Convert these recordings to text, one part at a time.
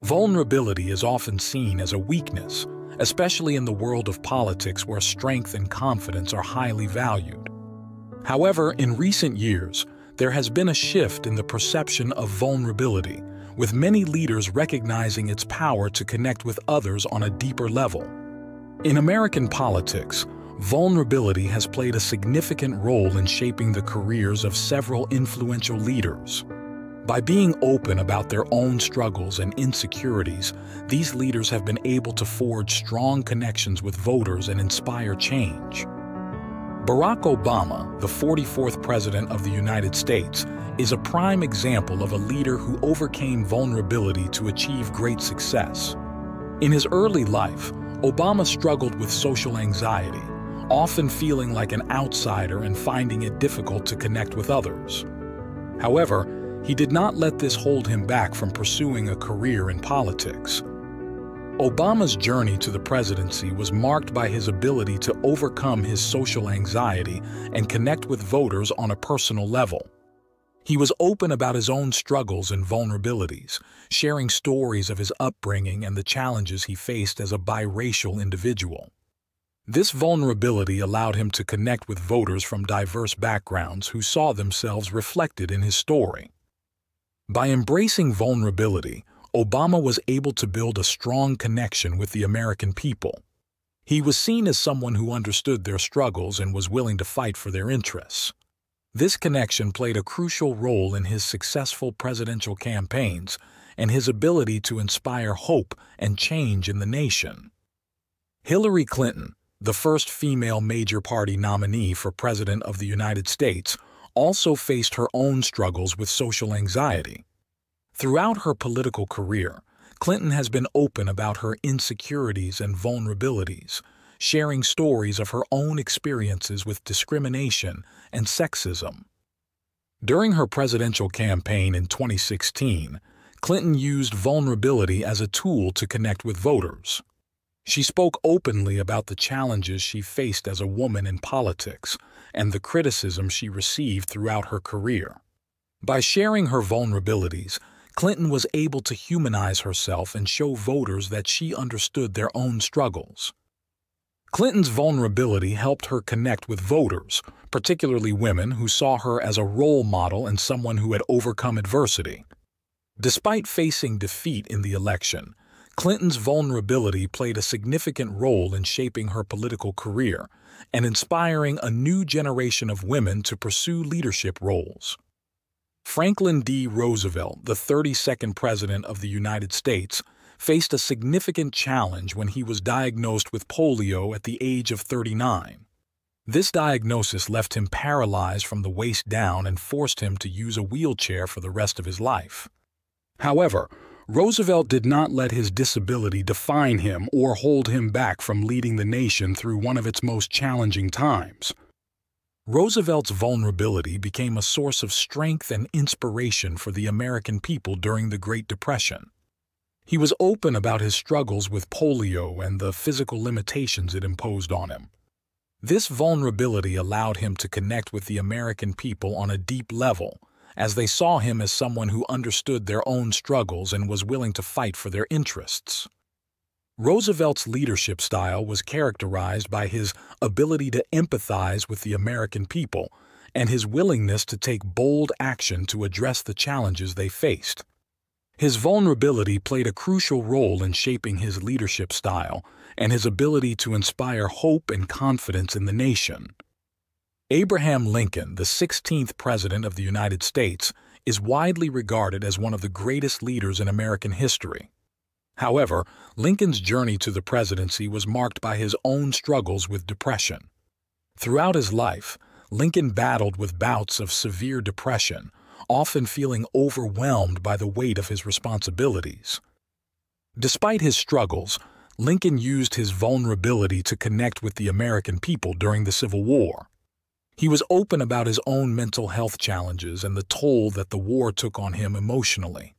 Vulnerability is often seen as a weakness, especially in the world of politics where strength and confidence are highly valued. However, in recent years, there has been a shift in the perception of vulnerability, with many leaders recognizing its power to connect with others on a deeper level. In American politics, vulnerability has played a significant role in shaping the careers of several influential leaders. By being open about their own struggles and insecurities, these leaders have been able to forge strong connections with voters and inspire change. Barack Obama, the 44th President of the United States, is a prime example of a leader who overcame vulnerability to achieve great success. In his early life, Obama struggled with social anxiety, often feeling like an outsider and finding it difficult to connect with others. However, he did not let this hold him back from pursuing a career in politics. Obama's journey to the presidency was marked by his ability to overcome his social anxiety and connect with voters on a personal level. He was open about his own struggles and vulnerabilities, sharing stories of his upbringing and the challenges he faced as a biracial individual. This vulnerability allowed him to connect with voters from diverse backgrounds who saw themselves reflected in his story. By embracing vulnerability, Obama was able to build a strong connection with the American people. He was seen as someone who understood their struggles and was willing to fight for their interests. This connection played a crucial role in his successful presidential campaigns and his ability to inspire hope and change in the nation. Hillary Clinton, the first female major party nominee for President of the United States, also faced her own struggles with social anxiety. Throughout her political career, Clinton has been open about her insecurities and vulnerabilities, sharing stories of her own experiences with discrimination and sexism. During her presidential campaign in 2016, Clinton used vulnerability as a tool to connect with voters. She spoke openly about the challenges she faced as a woman in politics and the criticism she received throughout her career. By sharing her vulnerabilities, Clinton was able to humanize herself and show voters that she understood their own struggles. Clinton's vulnerability helped her connect with voters, particularly women who saw her as a role model and someone who had overcome adversity. Despite facing defeat in the election, Clinton's vulnerability played a significant role in shaping her political career and inspiring a new generation of women to pursue leadership roles. Franklin D. Roosevelt, the 32nd President of the United States, faced a significant challenge when he was diagnosed with polio at the age of 39. This diagnosis left him paralyzed from the waist down and forced him to use a wheelchair for the rest of his life. However, Roosevelt did not let his disability define him or hold him back from leading the nation through one of its most challenging times. Roosevelt's vulnerability became a source of strength and inspiration for the American people during the Great Depression. He was open about his struggles with polio and the physical limitations it imposed on him. This vulnerability allowed him to connect with the American people on a deep level, as they saw him as someone who understood their own struggles and was willing to fight for their interests. Roosevelt's leadership style was characterized by his ability to empathize with the American people and his willingness to take bold action to address the challenges they faced. His vulnerability played a crucial role in shaping his leadership style and his ability to inspire hope and confidence in the nation. Abraham Lincoln, the 16th President of the United States, is widely regarded as one of the greatest leaders in American history. However, Lincoln's journey to the presidency was marked by his own struggles with depression. Throughout his life, Lincoln battled with bouts of severe depression, often feeling overwhelmed by the weight of his responsibilities. Despite his struggles, Lincoln used his vulnerability to connect with the American people during the Civil War. He was open about his own mental health challenges and the toll that the war took on him emotionally.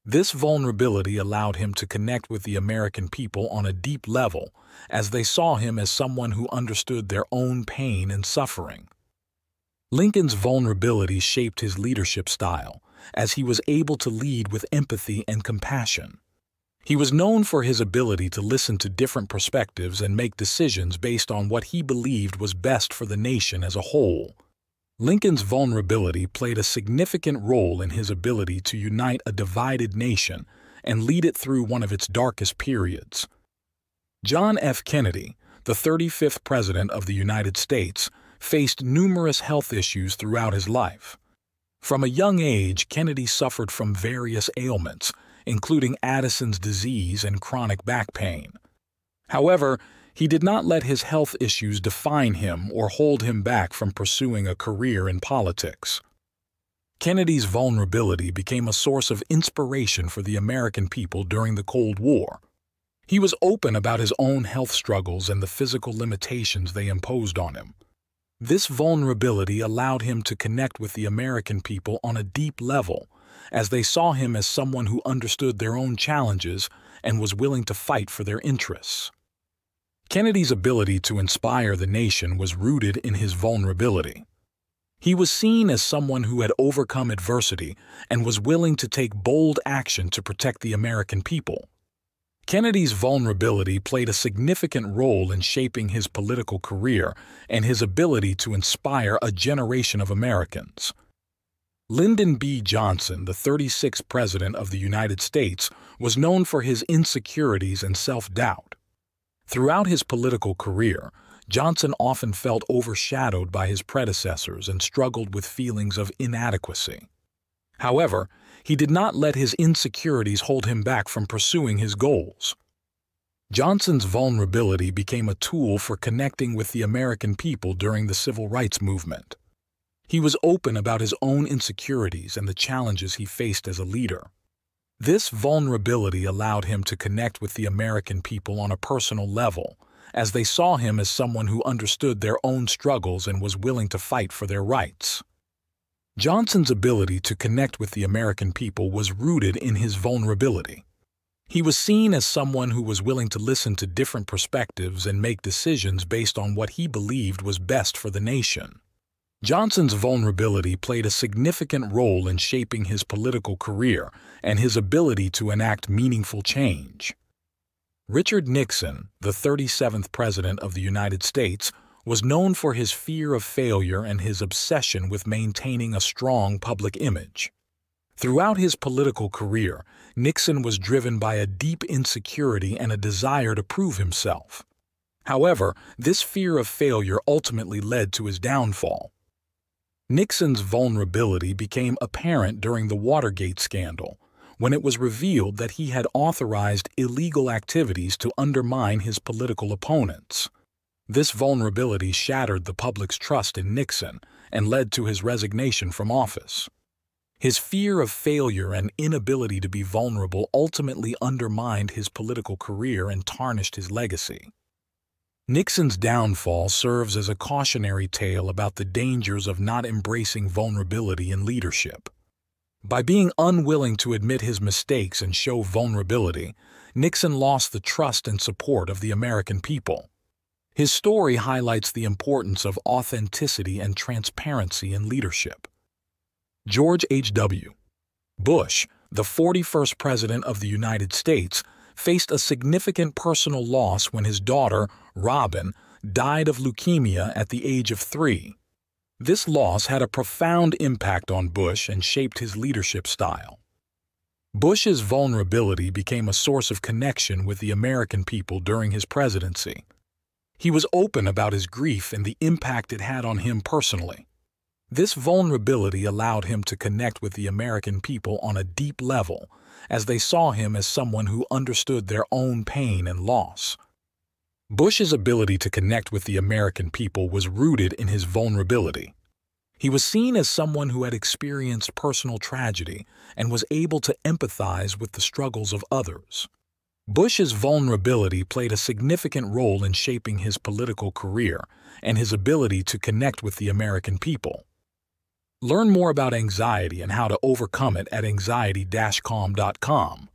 This vulnerability allowed him to connect with the American people on a deep level, as they saw him as someone who understood their own pain and suffering. Lincoln's vulnerability shaped his leadership style, as he was able to lead with empathy and compassion. He was known for his ability to listen to different perspectives and make decisions based on what he believed was best for the nation as a whole. Lincoln's vulnerability played a significant role in his ability to unite a divided nation and lead it through one of its darkest periods. John F. Kennedy, the 35th President of the United States, faced numerous health issues throughout his life. From a young age, Kennedy suffered from various ailments, including Addison's disease and chronic back pain. However, he did not let his health issues define him or hold him back from pursuing a career in politics. Kennedy's vulnerability became a source of inspiration for the American people during the Cold War. He was open about his own health struggles and the physical limitations they imposed on him. This vulnerability allowed him to connect with the American people on a deep level, as they saw him as someone who understood their own challenges and was willing to fight for their interests. Kennedy's ability to inspire the nation was rooted in his vulnerability. He was seen as someone who had overcome adversity and was willing to take bold action to protect the American people. Kennedy's vulnerability played a significant role in shaping his political career and his ability to inspire a generation of Americans. Lyndon B. Johnson, the 36th President of the United States, was known for his insecurities and self-doubt. Throughout his political career, Johnson often felt overshadowed by his predecessors and struggled with feelings of inadequacy. However, he did not let his insecurities hold him back from pursuing his goals. Johnson's vulnerability became a tool for connecting with the American people during the Civil Rights Movement. He was open about his own insecurities and the challenges he faced as a leader. This vulnerability allowed him to connect with the American people on a personal level, as they saw him as someone who understood their own struggles and was willing to fight for their rights. Johnson's ability to connect with the American people was rooted in his vulnerability. He was seen as someone who was willing to listen to different perspectives and make decisions based on what he believed was best for the nation. Johnson's vulnerability played a significant role in shaping his political career and his ability to enact meaningful change. Richard Nixon, the 37th President of the United States, was known for his fear of failure and his obsession with maintaining a strong public image. Throughout his political career, Nixon was driven by a deep insecurity and a desire to prove himself. However, this fear of failure ultimately led to his downfall. Nixon's vulnerability became apparent during the Watergate scandal, when it was revealed that he had authorized illegal activities to undermine his political opponents. This vulnerability shattered the public's trust in Nixon and led to his resignation from office. His fear of failure and inability to be vulnerable ultimately undermined his political career and tarnished his legacy. Nixon's downfall serves as a cautionary tale about the dangers of not embracing vulnerability in leadership. By being unwilling to admit his mistakes and show vulnerability, Nixon lost the trust and support of the American people. His story highlights the importance of authenticity and transparency in leadership. George H.W. Bush, the 41st President of the United States, faced a significant personal loss when his daughter, Robin, died of leukemia at the age of 3. This loss had a profound impact on Bush and shaped his leadership style. Bush's vulnerability became a source of connection with the American people during his presidency. He was open about his grief and the impact it had on him personally. This vulnerability allowed him to connect with the American people on a deep level, as they saw him as someone who understood their own pain and loss. Bush's ability to connect with the American people was rooted in his vulnerability. He was seen as someone who had experienced personal tragedy and was able to empathize with the struggles of others. Bush's vulnerability played a significant role in shaping his political career and his ability to connect with the American people. Learn more about anxiety and how to overcome it at anxiety-calm.com.